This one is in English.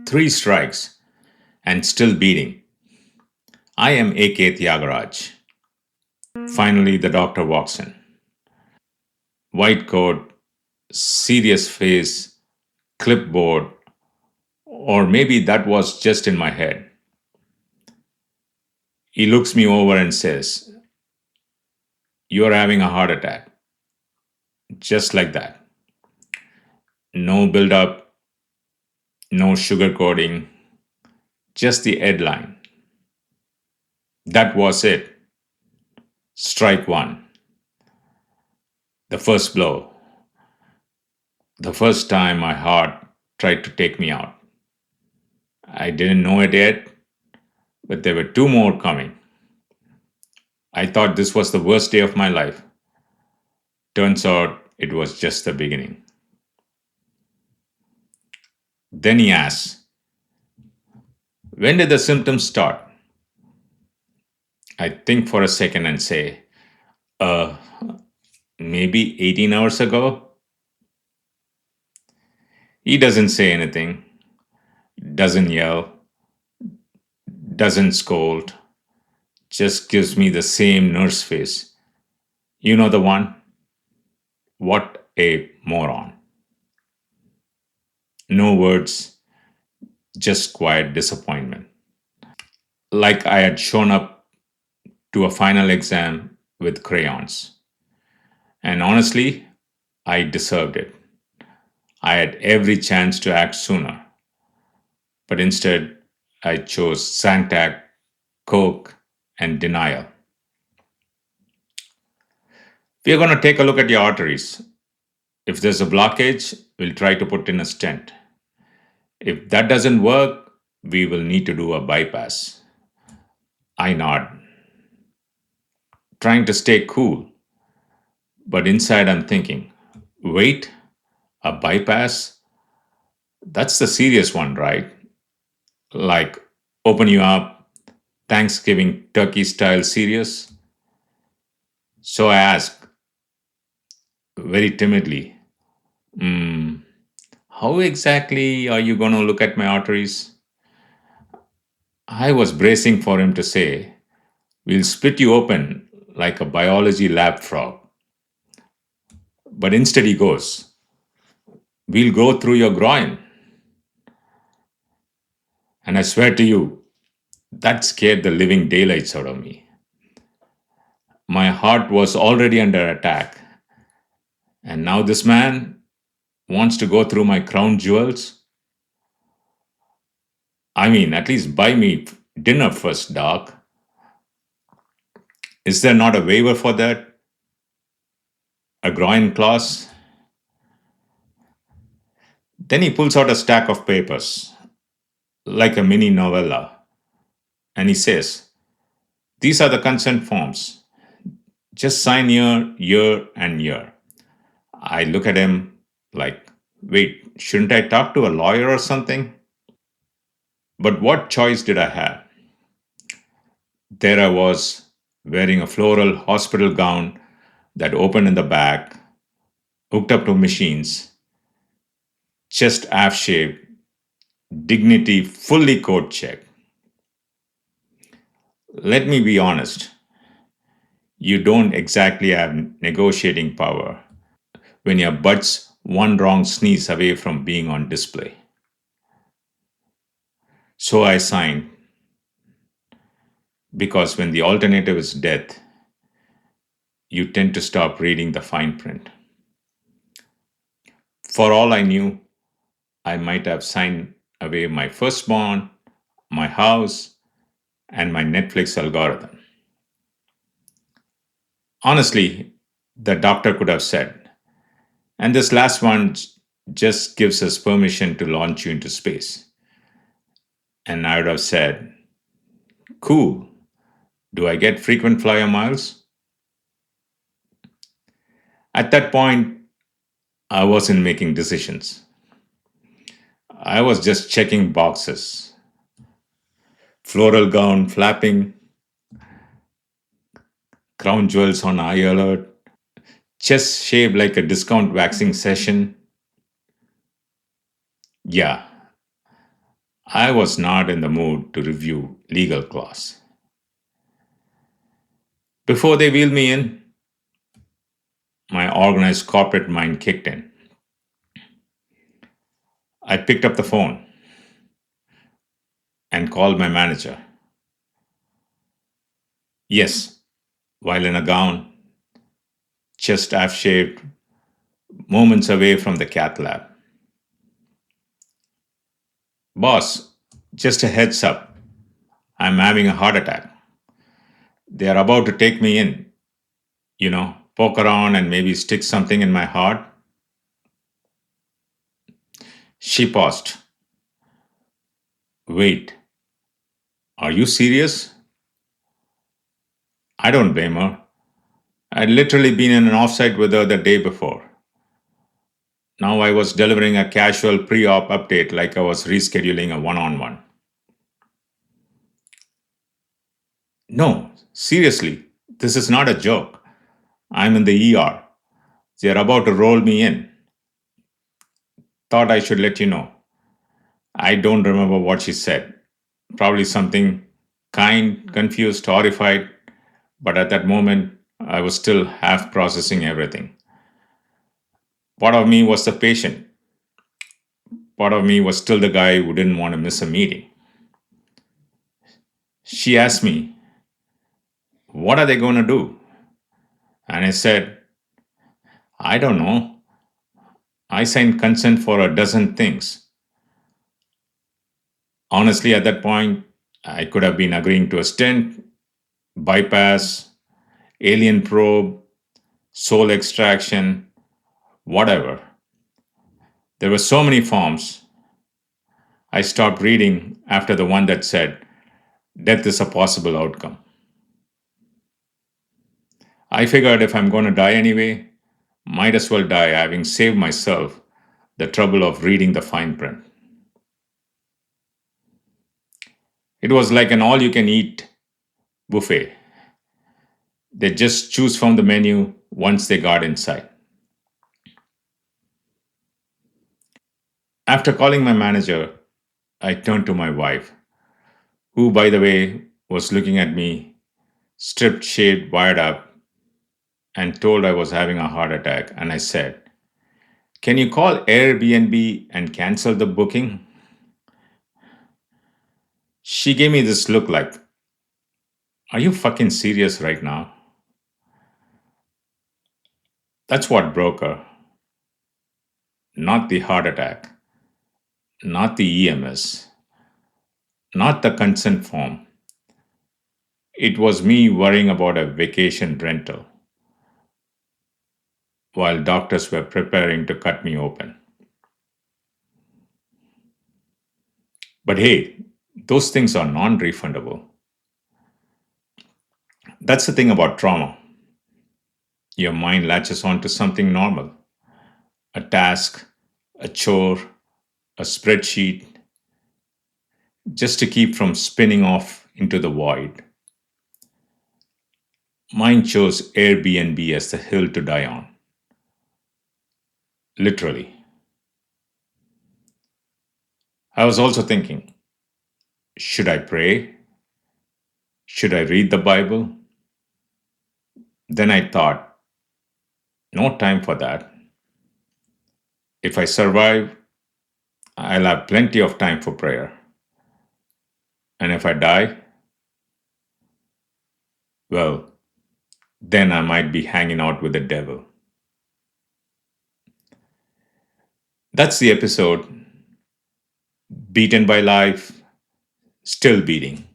Three strikes and still beating. I am AK Thiagaraj. Finally, the doctor walks in. White coat, serious face, clipboard, or maybe that was just in my head. He looks me over and says, "You are having a heart attack." Just like that. No build up, no sugarcoating, just the headline. That was it. Strike one. The first blow. The first time my heart tried to take me out. I didn't know it yet, but there were two more coming. I thought this was the worst day of my life. Turns out it was just the beginning. Then he asks, "When did the symptoms start?" I think for a second and say, uh, maybe 18 hours ago. He doesn't say anything, doesn't yell, doesn't scold, just gives me the same nurse face. You know the one? What a moron. No words, just quiet disappointment. Like I had shown up to a final exam with crayons. And honestly, I deserved it. I had every chance to act sooner. But instead, I chose Zantac, Coke, and denial. We are going to take a look at your arteries. If there's a blockage, we'll try to put in a stent. If that doesn't work, we will need to do a bypass. I nod, trying to stay cool. But inside, I'm thinking, wait, a bypass? That's the serious one, right? Like, open you up, Thanksgiving turkey style serious? So I ask, very timidly, "Hmm, how exactly are you going to look at my arteries?" I was bracing for him to say, "We'll split you open like a biology lab frog." But instead, he goes, "We'll go through your groin." And I swear to you, that scared the living daylights out of me. My heart was already under attack. And now this man wants to go through my crown jewels? I mean, at least buy me dinner first, doc. Is there not a waiver for that? A groin clause? Then he pulls out a stack of papers, like a mini novella, and he says, "These are the consent forms. Just sign here, and here." I look at him like, wait, shouldn't I talk to a lawyer or something? But what choice did I have? There I was, wearing a floral hospital gown that opened in the back, hooked up to machines, chest half shaved, dignity fully coat check. Let me be honest, you don't exactly have negotiating power when your butt's one wrong sneeze away from being on display. So I signed, because when the alternative is death, you tend to stop reading the fine print. For all I knew, I might have signed away my firstborn, my house, and my Netflix algorithm. Honestly, the doctor could have said, "And this last one just gives us permission to launch you into space." And I would have said, "Cool. Do I get frequent flyer miles?" At that point, I wasn't making decisions. I was just checking boxes. Floral gown flapping, crown jewels on high alert, chest shaved like a discount waxing session. Yeah, I was not in the mood to review legal class. Before they wheeled me in, my organized corporate mind kicked in. I picked up the phone and called my manager. Yes, while in a gown, chest half shaved, moments away from the cath lab. Boss, just a heads up, I'm having a heart attack. They are about to take me in, poke around and maybe stick something in my heart. She paused. Wait, are you serious? I don't blame her. I'd literally been in an offsite with her the day before. Now I was delivering a casual pre op update like I was rescheduling a one on one. No, seriously, this is not a joke. I'm in the ER. They're about to roll me in. Thought I should let you know. I don't remember what she said. Probably something kind, confused, horrified, but at that moment, I was still half processing everything. Part of me was the patient. Part of me was still the guy who didn't want to miss a meeting. She asked me, "What are they going to do?" And I said, "I don't know. I signed consent for a dozen things." Honestly, at that point, I could have been agreeing to a stent, bypass, alien probe, soul extraction, whatever. There were so many forms. I stopped reading after the one that said, "Death is a possible outcome." I figured if I'm going to die anyway, might as well die having saved myself the trouble of reading the fine print. It was like an all you can eat buffet. They just choose from the menu once they got inside. After calling my manager, I turned to my wife, who, by the way, was looking at me, stripped, shaved, wired up, and told I was having a heart attack. And I said, "Can you call Airbnb and cancel the booking?" She gave me this look like, "Are you fucking serious right now?" That's what broke her. Not the heart attack, not the EMS, not the consent form. It was me worrying about a vacation rental while doctors were preparing to cut me open. But hey, those things are non refundable. That's the thing about trauma. Your mind latches onto something normal, a task, a chore, a spreadsheet, just to keep from spinning off into the void. Mine chose Airbnb as the hill to die on. Literally. I was also thinking, should I pray? Should I read the Bible? Then I thought, no time for that. If I survive, I'll have plenty of time for prayer. And if I die, well, then I might be hanging out with the devil. That's the episode. Beaten by life, still beating.